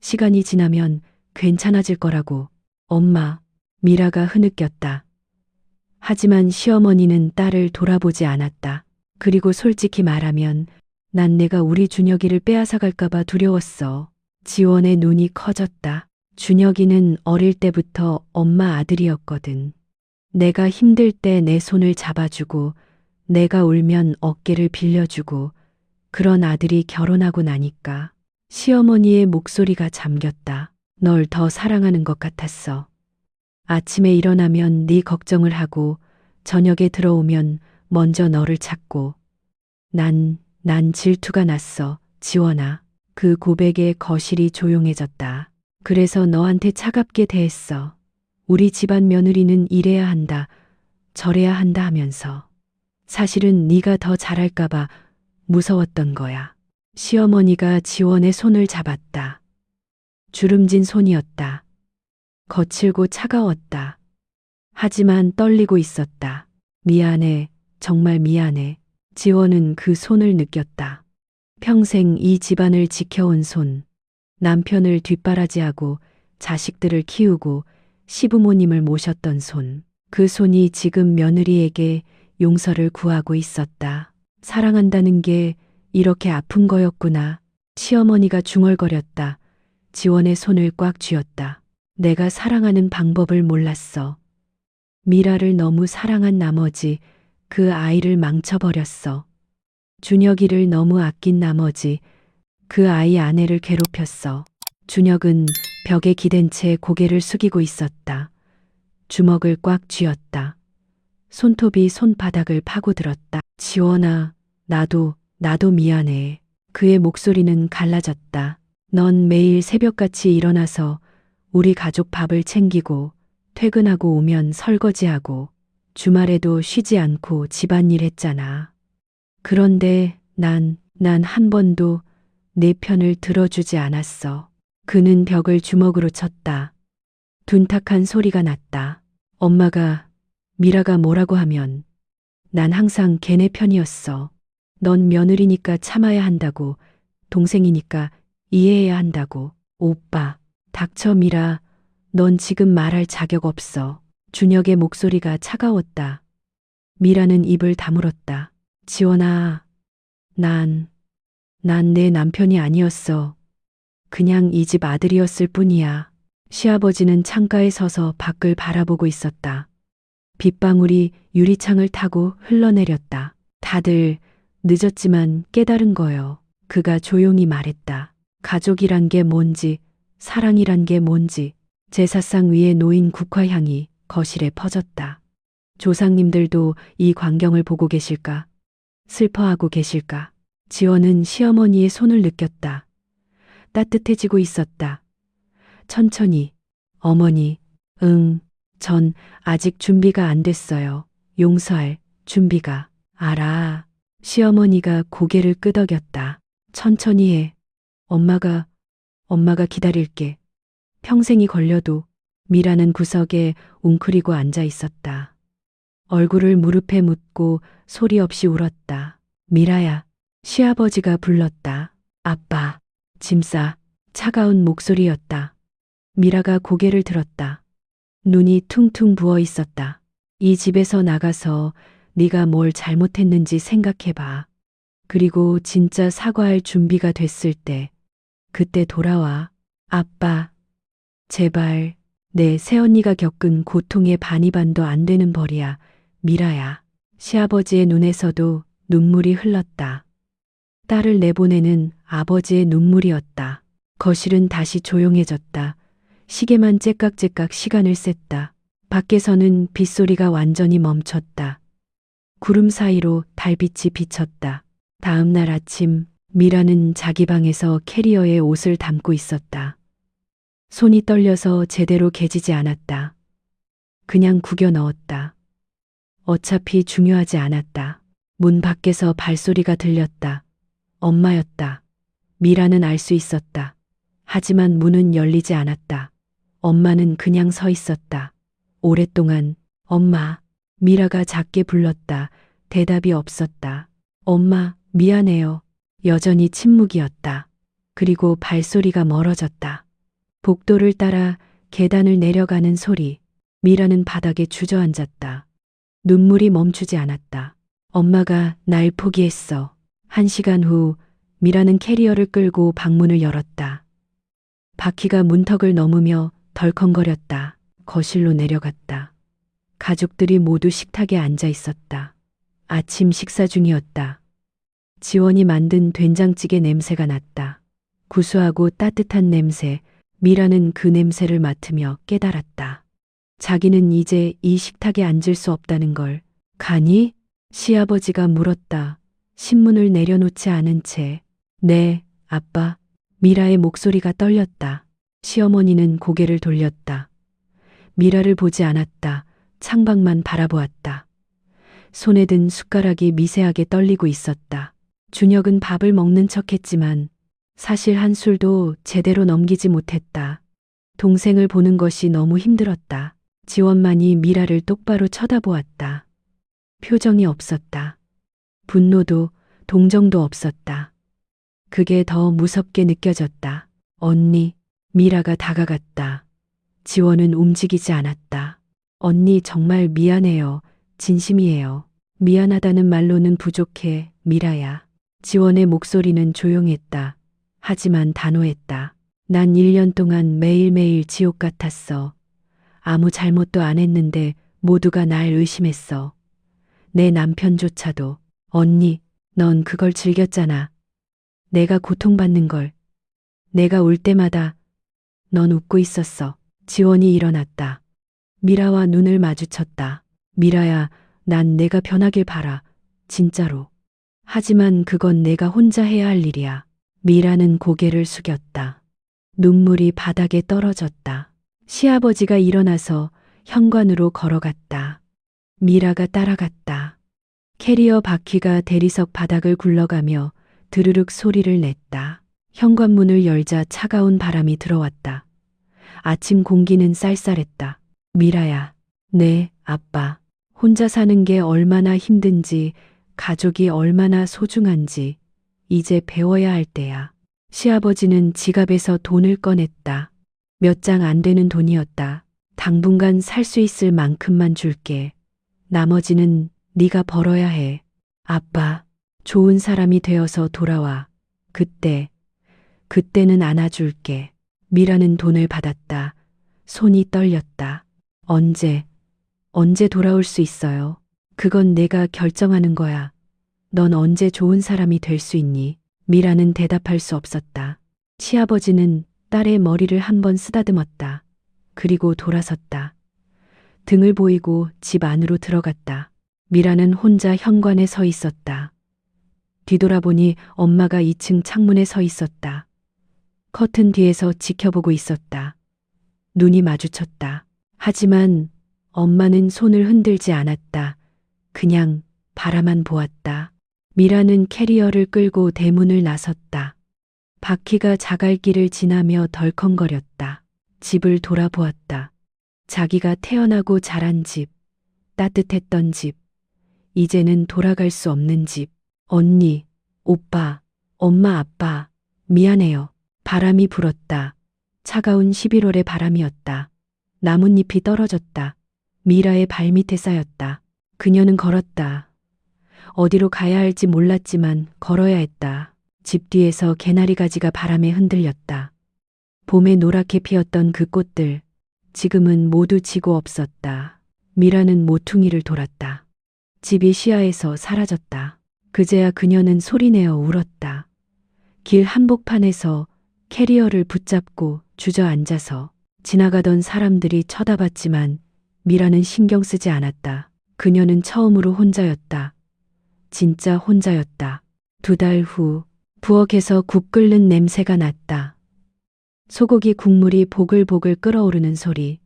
시간이 지나면 괜찮아질 거라고. 엄마, 미라가 흐느꼈다. 하지만 시어머니는 딸을 돌아보지 않았다. 그리고 솔직히 말하면 난 내가 우리 준혁이를 빼앗아갈까봐 두려웠어. 지원의 눈이 커졌다. 준혁이는 어릴 때부터 엄마 아들이었거든. 내가 힘들 때 내 손을 잡아주고 내가 울면 어깨를 빌려주고 그런 아들이 결혼하고 나니까 시어머니의 목소리가 잠겼다. 널 더 사랑하는 것 같았어. 아침에 일어나면 네 걱정을 하고 저녁에 들어오면 먼저 너를 찾고 난 질투가 났어. 지원아. 그 고백에 거실이 조용해졌다. 그래서 너한테 차갑게 대했어. 우리 집안 며느리는 이래야 한다, 저래야 한다 하면서. 사실은 네가 더 잘할까 봐 무서웠던 거야. 시어머니가 지원의 손을 잡았다. 주름진 손이었다. 거칠고 차가웠다. 하지만 떨리고 있었다. 미안해, 정말 미안해. 지원은 그 손을 느꼈다. 평생 이 집안을 지켜온 손. 남편을 뒷바라지하고 자식들을 키우고 시부모님을 모셨던 손. 그 손이 지금 며느리에게 용서를 구하고 있었다. 사랑한다는 게 이렇게 아픈 거였구나. 시어머니가 중얼거렸다. 지원의 손을 꽉 쥐었다. 내가 사랑하는 방법을 몰랐어. 미라를 너무 사랑한 나머지 그 아이를 망쳐버렸어. 준혁이를 너무 아낀 나머지 그 아이 아내를 괴롭혔어. 준혁은 벽에 기댄 채 고개를 숙이고 있었다. 주먹을 꽉 쥐었다. 손톱이 손바닥을 파고들었다. 지원아, 나도 미안해. 그의 목소리는 갈라졌다. 넌 매일 새벽같이 일어나서 우리 가족 밥을 챙기고 퇴근하고 오면 설거지하고 주말에도 쉬지 않고 집안일 했잖아. 그런데 난 한 번도 내 편을 들어주지 않았어. 그는 벽을 주먹으로 쳤다. 둔탁한 소리가 났다. 엄마가, 미라가 뭐라고 하면 난 항상 걔네 편이었어. 넌 며느리니까 참아야 한다고, 동생이니까 이해해야 한다고. 오빠, 닥쳐 미라. 넌 지금 말할 자격 없어. 준혁의 목소리가 차가웠다. 미라는 입을 다물었다. 지원아, 난 내 남편이 아니었어. 그냥 이 집 아들이었을 뿐이야. 시아버지는 창가에 서서 밖을 바라보고 있었다. 빗방울이 유리창을 타고 흘러내렸다. 다들 늦었지만 깨달은 거요. 그가 조용히 말했다. 가족이란 게 뭔지, 사랑이란 게 뭔지. 제사상 위에 놓인 국화향이 거실에 퍼졌다. 조상님들도 이 광경을 보고 계실까? 슬퍼하고 계실까? 지원은 시어머니의 손을 느꼈다. 따뜻해지고 있었다. 천천히, 어머니, 전 아직 준비가 안 됐어요. 용서할 준비가. 알아. 시어머니가 고개를 끄덕였다. 천천히 해. 엄마가 기다릴게. 평생이 걸려도. 미라는 구석에 웅크리고 앉아 있었다. 얼굴을 무릎에 묻고 소리 없이 울었다. 미라야. 시아버지가 불렀다. 아빠. 짐 싸. 차가운 목소리였다. 미라가 고개를 들었다. 눈이 퉁퉁 부어 있었다. 이 집에서 나가서 네가 뭘 잘못했는지 생각해봐. 그리고 진짜 사과할 준비가 됐을 때, 그때 돌아와. 아빠, 제발. 내 새언니가 겪은 고통의 반이 반도 안 되는 벌이야. 미라야. 시아버지의 눈에서도 눈물이 흘렀다. 딸을 내보내는 아버지의 눈물이었다. 거실은 다시 조용해졌다. 시계만 째깍째깍 시간을 셌다. 밖에서는 빗소리가 완전히 멈췄다. 구름 사이로 달빛이 비쳤다. 다음 날 아침, 미라는 자기 방에서 캐리어에 옷을 담고 있었다. 손이 떨려서 제대로 개지지 않았다. 그냥 구겨 넣었다. 어차피 중요하지 않았다. 문 밖에서 발소리가 들렸다. 엄마였다. 미라는 알 수 있었다. 하지만 문은 열리지 않았다. 엄마는 그냥 서 있었다. 오랫동안 엄마, 미라가 작게 불렀다. 대답이 없었다. 엄마, 미안해요. 여전히 침묵이었다. 그리고 발소리가 멀어졌다. 복도를 따라 계단을 내려가는 소리. 미라는 바닥에 주저앉았다. 눈물이 멈추지 않았다. 엄마가 날 포기했어. 1시간 후 미라는 캐리어를 끌고 방문을 열었다. 바퀴가 문턱을 넘으며 덜컹거렸다. 거실로 내려갔다. 가족들이 모두 식탁에 앉아 있었다. 아침 식사 중이었다. 지원이 만든 된장찌개 냄새가 났다. 구수하고 따뜻한 냄새. 미라는 그 냄새를 맡으며 깨달았다. 자기는 이제 이 식탁에 앉을 수 없다는 걸. 가니? 시아버지가 물었다. 신문을 내려놓지 않은 채. 네, 아빠. 미라의 목소리가 떨렸다. 시어머니는 고개를 돌렸다. 미라를 보지 않았다. 창밖만 바라보았다. 손에 든 숟가락이 미세하게 떨리고 있었다. 준혁은 밥을 먹는 척했지만 사실 한 술도 제대로 넘기지 못했다. 동생을 보는 것이 너무 힘들었다. 지원만이 미라를 똑바로 쳐다보았다. 표정이 없었다. 분노도 동정도 없었다. 그게 더 무섭게 느껴졌다. 언니, 미라가 다가갔다. 지원은 움직이지 않았다. 언니 정말 미안해요. 진심이에요. 미안하다는 말로는 부족해, 미라야. 지원의 목소리는 조용했다. 하지만 단호했다. 난 1년 동안 매일매일 지옥 같았어. 아무 잘못도 안 했는데 모두가 날 의심했어. 내 남편조차도. 언니, 넌 그걸 즐겼잖아. 내가 고통받는 걸. 내가 울 때마다 넌 웃고 있었어. 지원이 일어났다. 미라와 눈을 마주쳤다. 미라야, 난 내가 변하길 바라. 진짜로. 하지만 그건 내가 혼자 해야 할 일이야. 미라는 고개를 숙였다. 눈물이 바닥에 떨어졌다. 시아버지가 일어나서 현관으로 걸어갔다. 미라가 따라갔다. 캐리어 바퀴가 대리석 바닥을 굴러가며 드르륵 소리를 냈다. 현관문을 열자 차가운 바람이 들어왔다. 아침 공기는 쌀쌀했다. 미라야, 네, 아빠. 혼자 사는 게 얼마나 힘든지, 가족이 얼마나 소중한지 이제 배워야 할 때야. 시아버지는 지갑에서 돈을 꺼냈다. 몇 장 안 되는 돈이었다. 당분간 살 수 있을 만큼만 줄게. 나머지는 네가 벌어야 해. 아빠, 좋은 사람이 되어서 돌아와. 그때는 안아줄게. 미라는 돈을 받았다. 손이 떨렸다. 언제 돌아올 수 있어요? 그건 내가 결정하는 거야. 넌 언제 좋은 사람이 될 수 있니? 미라는 대답할 수 없었다. 시아버지는 딸의 머리를 한번 쓰다듬었다. 그리고 돌아섰다. 등을 보이고 집 안으로 들어갔다. 미라는 혼자 현관에 서 있었다. 뒤돌아보니 엄마가 2층 창문에 서 있었다. 커튼 뒤에서 지켜보고 있었다. 눈이 마주쳤다. 하지만 엄마는 손을 흔들지 않았다. 그냥 바라만 보았다. 미라는 캐리어를 끌고 대문을 나섰다. 바퀴가 자갈길을 지나며 덜컹거렸다. 집을 돌아보았다. 자기가 태어나고 자란 집, 따뜻했던 집, 이제는 돌아갈 수 없는 집. 언니, 오빠, 엄마, 아빠, 미안해요. 바람이 불었다. 차가운 11월의 바람이었다. 나뭇잎이 떨어졌다. 미라의 발밑에 쌓였다. 그녀는 걸었다. 어디로 가야 할지 몰랐지만 걸어야 했다. 집 뒤에서 개나리 가지가 바람에 흔들렸다. 봄에 노랗게 피었던 그 꽃들, 지금은 모두 지고 없었다. 미라는 모퉁이를 돌았다. 집이 시야에서 사라졌다. 그제야 그녀는 소리내어 울었다. 길 한복판에서 캐리어를 붙잡고 주저앉아서 지나가던 사람들이 쳐다봤지만 미라는 신경 쓰지 않았다. 그녀는 처음으로 혼자였다. 진짜 혼자였다. 2달 후 부엌에서 국 끓는 냄새가 났다. 소고기 국물이 보글보글 끓어오르는 소리.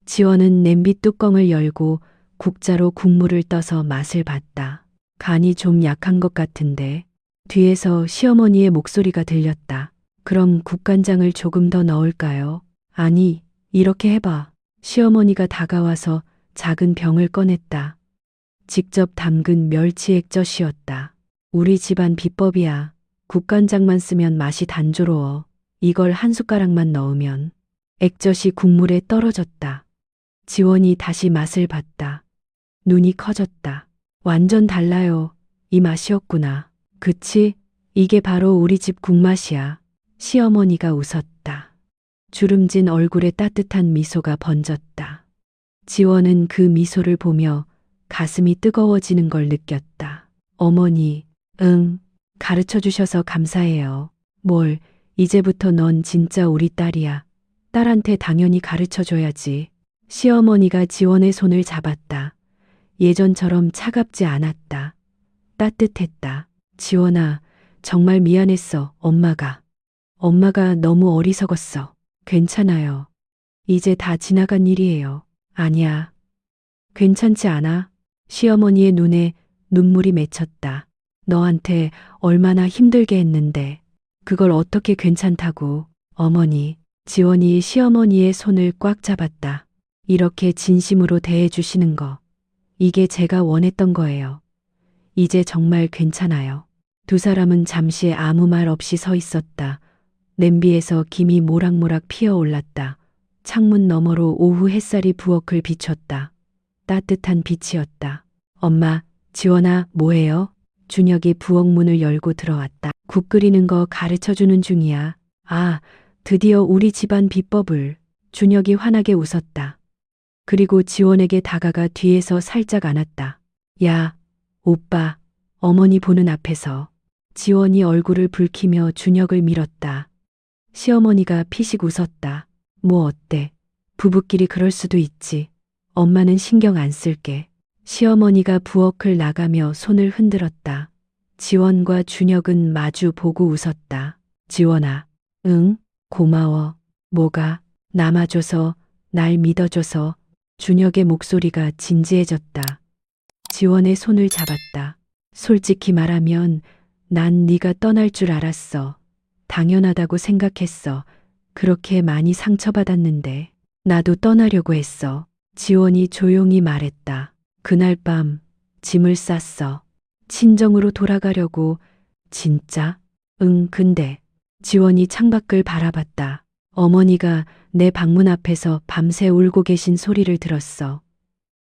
지원은 냄비 뚜껑을 열고 국자로 국물을 떠서 맛을 봤다. 간이 좀 약한 것 같은데. 뒤에서 시어머니의 목소리가 들렸다. 그럼 국간장을 조금 더 넣을까요? 아니, 이렇게 해봐. 시어머니가 다가와서 작은 병을 꺼냈다. 직접 담근 멸치 액젓이었다. 우리 집안 비법이야. 국간장만 쓰면 맛이 단조로워. 이걸 한 숟가락만 넣으면. 액젓이 국물에 떨어졌다. 지원이 다시 맛을 봤다. 눈이 커졌다. 완전 달라요. 이 맛이었구나. 그치? 이게 바로 우리 집 국맛이야. 시어머니가 웃었다. 주름진 얼굴에 따뜻한 미소가 번졌다. 지원은 그 미소를 보며 가슴이 뜨거워지는 걸 느꼈다. 어머니, 가르쳐 주셔서 감사해요. 뭘, 이제부터 넌 진짜 우리 딸이야. 딸한테 당연히 가르쳐 줘야지. 시어머니가 지원의 손을 잡았다. 예전처럼 차갑지 않았다. 따뜻했다. 지원아, 정말 미안했어, 엄마가. 엄마가 너무 어리석었어. 괜찮아요. 이제 다 지나간 일이에요. 아니야. 괜찮지 않아? 시어머니의 눈에 눈물이 맺혔다. 너한테 얼마나 힘들게 했는데 그걸 어떻게 괜찮다고. 어머니, 지원이 시어머니의 손을 꽉 잡았다. 이렇게 진심으로 대해주시는 거. 이게 제가 원했던 거예요. 이제 정말 괜찮아요. 두 사람은 잠시 아무 말 없이 서 있었다. 냄비에서 김이 모락모락 피어올랐다. 창문 너머로 오후 햇살이 부엌을 비췄다. 따뜻한 빛이었다. 엄마, 지원아, 뭐해요? 준혁이 부엌 문을 열고 들어왔다. 국 끓이는 거 가르쳐주는 중이야. 아, 드디어 우리 집안 비법을. 준혁이 환하게 웃었다. 그리고 지원에게 다가가 뒤에서 살짝 안았다. 야, 오빠, 어머니 보는 앞에서. 지원이 얼굴을 붉히며 준혁을 밀었다. 시어머니가 피식 웃었다. 뭐 어때? 부부끼리 그럴 수도 있지. 엄마는 신경 안 쓸게. 시어머니가 부엌을 나가며 손을 흔들었다. 지원과 준혁은 마주 보고 웃었다. 지원아, 응, 고마워. 뭐가? 남아줘서, 날 믿어줘서. 준혁의 목소리가 진지해졌다. 지원의 손을 잡았다. 솔직히 말하면 난 네가 떠날 줄 알았어. 당연하다고 생각했어. 그렇게 많이 상처받았는데 나도 떠나려고 했어. 지원이 조용히 말했다. 그날 밤 짐을 쌌어. 친정으로 돌아가려고. 진짜? 응, 근데. 지원이 창밖을 바라봤다. 어머니가 내 방문 앞에서 밤새 울고 계신 소리를 들었어.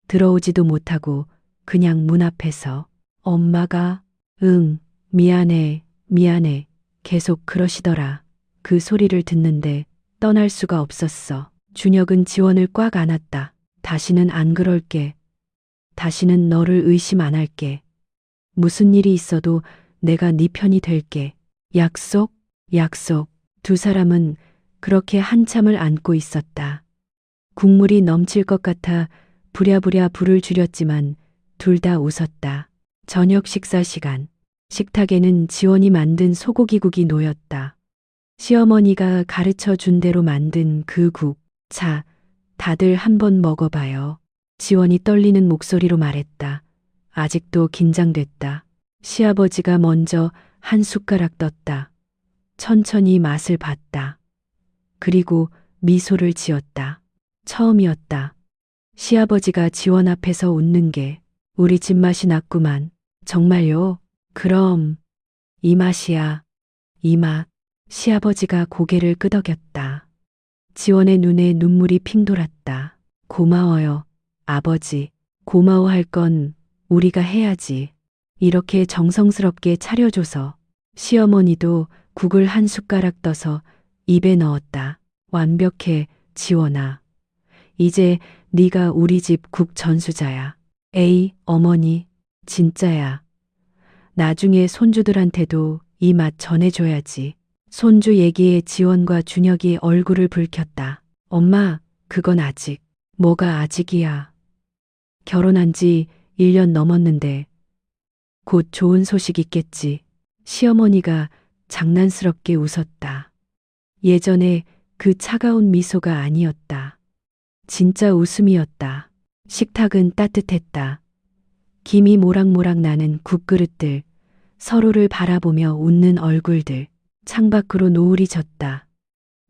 들어오지도 못하고 그냥 문 앞에서. 엄마가? 응, 미안해, 미안해. 계속 그러시더라. 그 소리를 듣는데 떠날 수가 없었어. 준혁은 지원을 꽉 안았다. 다시는 안 그럴게. 다시는 너를 의심 안 할게. 무슨 일이 있어도 내가 네 편이 될게. 약속? 약속. 두 사람은 그렇게 한참을 안고 있었다. 국물이 넘칠 것 같아 부랴부랴 불을 줄였지만 둘 다 웃었다. 저녁 식사 시간. 식탁에는 지원이 만든 소고기국이 놓였다. 시어머니가 가르쳐 준 대로 만든 그 국. 자, 다들 한번 먹어봐요. 지원이 떨리는 목소리로 말했다. 아직도 긴장됐다. 시아버지가 먼저 한 숟가락 떴다. 천천히 맛을 봤다. 그리고 미소를 지었다. 처음이었다. 시아버지가 지원 앞에서 웃는 게. 우리 집 맛이 났구만. 정말요? 그럼 이 맛이야. 이 맛. 시아버지가 고개를 끄덕였다. 지원의 눈에 눈물이 핑 돌았다. 고마워요, 아버지. 고마워할 건 우리가 해야지. 이렇게 정성스럽게 차려줘서. 시어머니도 국을 한 숟가락 떠서 입에 넣었다. 완벽해, 지원아. 이제 네가 우리 집 국 전수자야. 에이, 어머니, 진짜야. 나중에 손주들한테도 이 맛 전해줘야지. 손주 얘기에 지원과 준혁이 얼굴을 붉혔다. 엄마, 그건 아직. 뭐가 아직이야. 결혼한 지 1년 넘었는데 곧 좋은 소식 있겠지. 시어머니가 장난스럽게 웃었다. 예전에 그 차가운 미소가 아니었다. 진짜 웃음이었다. 식탁은 따뜻했다. 김이 모락모락 나는 국그릇들, 서로를 바라보며 웃는 얼굴들, 창밖으로 노을이 졌다.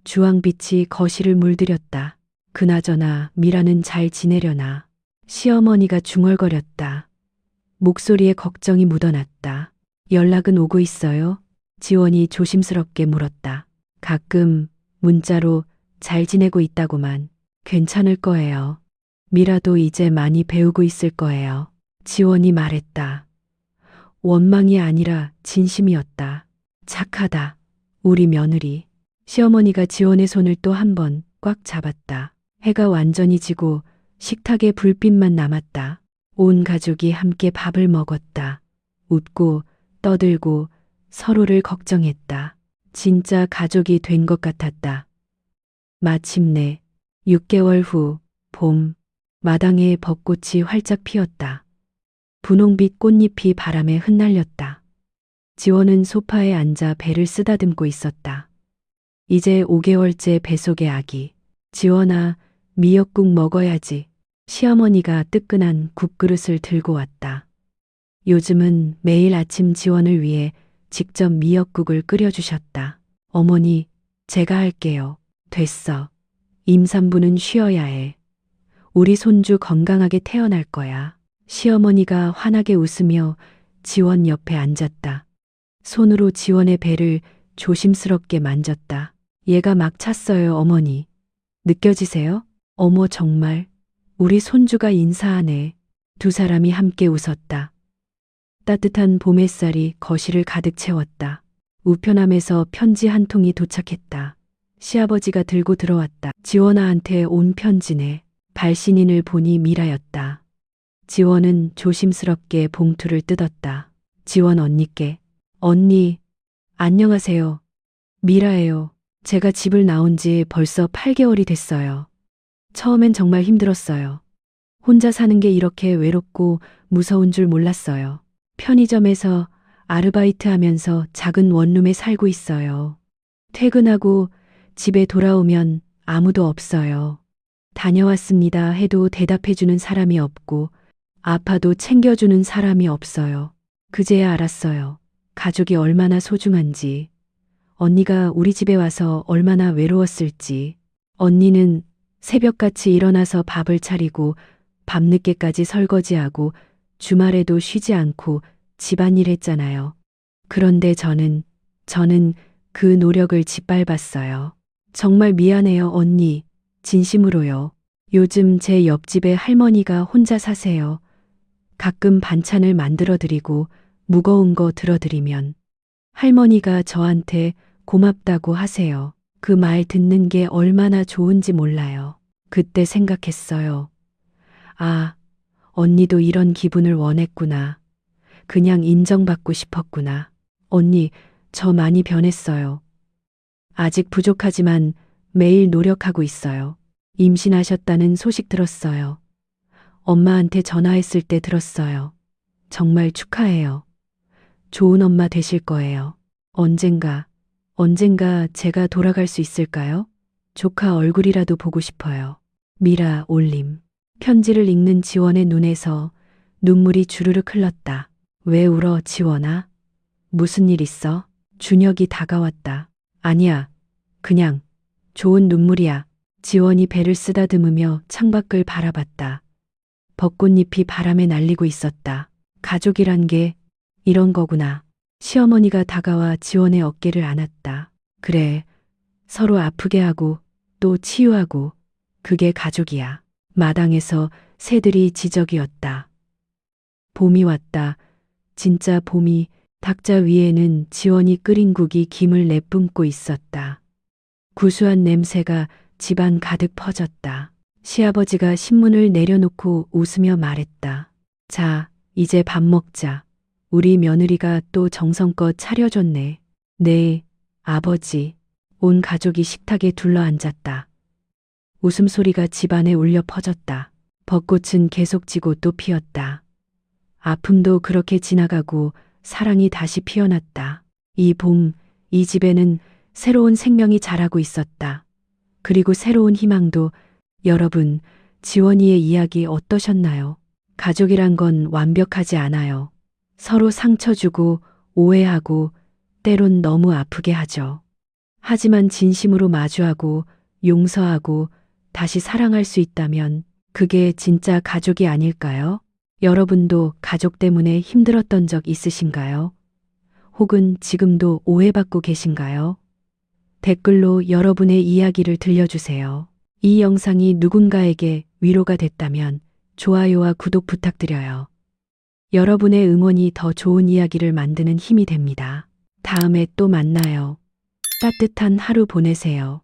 주황빛이 거실을 물들였다. 그나저나 미라는 잘 지내려나. 시어머니가 중얼거렸다. 목소리에 걱정이 묻어났다. 연락은 오고 있어요? 지원이 조심스럽게 물었다. 가끔 문자로 잘 지내고 있다고만. 괜찮을 거예요. 미라도 이제 많이 배우고 있을 거예요. 지원이 말했다. 원망이 아니라 진심이었다. 착하다. 우리 며느리. 시어머니가 지원의 손을 또 한 번 꽉 잡았다. 해가 완전히 지고 식탁에 불빛만 남았다. 온 가족이 함께 밥을 먹었다. 웃고 떠들고 서로를 걱정했다. 진짜 가족이 된 것 같았다. 마침내 6개월 후 봄, 마당에 벚꽃이 활짝 피었다. 분홍빛 꽃잎이 바람에 흩날렸다. 지원은 소파에 앉아 배를 쓰다듬고 있었다. 이제 5개월째 뱃속의 아기. 지원아, 미역국 먹어야지. 시어머니가 뜨끈한 국그릇을 들고 왔다. 요즘은 매일 아침 지원을 위해 직접 미역국을 끓여주셨다. 어머니, 제가 할게요. 됐어. 임산부는 쉬어야 해. 우리 손주 건강하게 태어날 거야. 시어머니가 환하게 웃으며 지원 옆에 앉았다. 손으로 지원의 배를 조심스럽게 만졌다. 얘가 막 찼어요, 어머니. 느껴지세요? 어머, 정말. 우리 손주가 인사하네. 두 사람이 함께 웃었다. 따뜻한 봄 햇살이 거실을 가득 채웠다. 우편함에서 편지 한 통이 도착했다. 시아버지가 들고 들어왔다. 지원아한테 온 편지네. 발신인을 보니 미라였다. 지원은 조심스럽게 봉투를 뜯었다. 지원 언니께. 언니, 안녕하세요. 미라예요. 제가 집을 나온 지 벌써 8개월이 됐어요. 처음엔 정말 힘들었어요. 혼자 사는 게 이렇게 외롭고 무서운 줄 몰랐어요. 편의점에서 아르바이트 하면서 작은 원룸에 살고 있어요. 퇴근하고 집에 돌아오면 아무도 없어요. 다녀왔습니다 해도 대답해주는 사람이 없고 아파도 챙겨주는 사람이 없어요. 그제야 알았어요. 가족이 얼마나 소중한지. 언니가 우리 집에 와서 얼마나 외로웠을지. 언니는 새벽같이 일어나서 밥을 차리고 밤늦게까지 설거지하고 주말에도 쉬지 않고 집안일 했잖아요. 그런데 저는 그 노력을 짓밟았어요. 정말 미안해요, 언니. 진심으로요. 요즘 제 옆집에 할머니가 혼자 사세요. 가끔 반찬을 만들어 드리고 무거운 거 들어드리면 할머니가 저한테 고맙다고 하세요. 그 말 듣는 게 얼마나 좋은지 몰라요. 그때 생각했어요. 아, 언니도 이런 기분을 원했구나. 그냥 인정받고 싶었구나. 언니, 저 많이 변했어요. 아직 부족하지만 매일 노력하고 있어요. 임신하셨다는 소식 들었어요. 엄마한테 전화했을 때 들었어요. 정말 축하해요. 좋은 엄마 되실 거예요. 언젠가 제가 돌아갈 수 있을까요? 조카 얼굴이라도 보고 싶어요. 미라 올림. 편지를 읽는 지원의 눈에서 눈물이 주르륵 흘렀다. 왜 울어, 지원아? 무슨 일 있어? 준혁이 다가왔다. 아니야. 그냥 좋은 눈물이야. 지원이 배를 쓰다듬으며 창밖을 바라봤다. 벚꽃잎이 바람에 날리고 있었다. 가족이란 게 이런 거구나. 시어머니가 다가와 지원의 어깨를 안았다. 그래, 서로 아프게 하고 또 치유하고 그게 가족이야. 마당에서 새들이 지저귀었다. 봄이 왔다. 진짜 봄이. 탁자 위에는 지원이 끓인 국이 김을 내뿜고 있었다. 구수한 냄새가 집안 가득 퍼졌다. 시아버지가 신문을 내려놓고 웃으며 말했다. 자, 이제 밥 먹자. 우리 며느리가 또 정성껏 차려줬네. 네, 아버지. 온 가족이 식탁에 둘러앉았다. 웃음소리가 집안에 울려 퍼졌다. 벚꽃은 계속 지고 또 피었다. 아픔도 그렇게 지나가고 사랑이 다시 피어났다. 이 봄, 이 집에는 새로운 생명이 자라고 있었다. 그리고 새로운 희망도. 여러분, 지원이의 이야기 어떠셨나요? 가족이란 건 완벽하지 않아요. 서로 상처 주고 오해하고 때론 너무 아프게 하죠. 하지만 진심으로 마주하고 용서하고 다시 사랑할 수 있다면 그게 진짜 가족이 아닐까요? 여러분도 가족 때문에 힘들었던 적 있으신가요? 혹은 지금도 오해받고 계신가요? 댓글로 여러분의 이야기를 들려주세요. 이 영상이 누군가에게 위로가 됐다면 좋아요와 구독 부탁드려요. 여러분의 응원이 더 좋은 이야기를 만드는 힘이 됩니다. 다음에 또 만나요. 따뜻한 하루 보내세요.